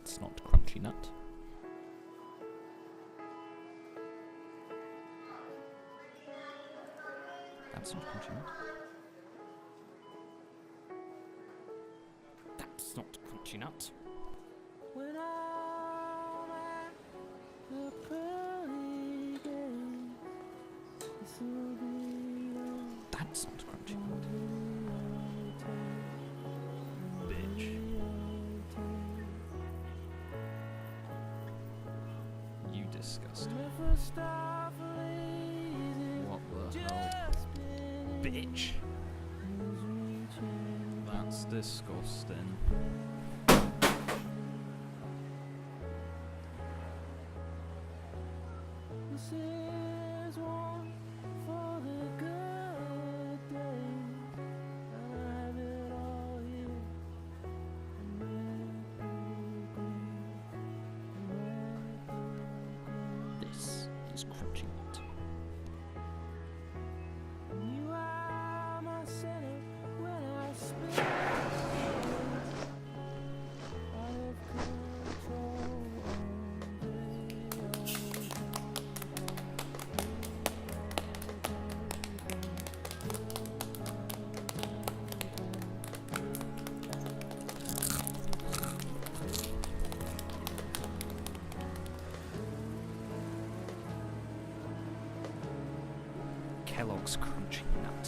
That's not Crunchy Nut. That's not Crunchy Nut. That's not Crunchy Nut. When I'm at the pearly gates, this will be That's not Crunchy Nut. Bitch. You disgust me. What the hell? Bitch. That's disgusting. This is one for the good days, and I have it all here. And red, blue, green, and red, blue, green. This is Crunchy Nut. You are my center when I spin out of control. Kellogg's Crunchy Nut.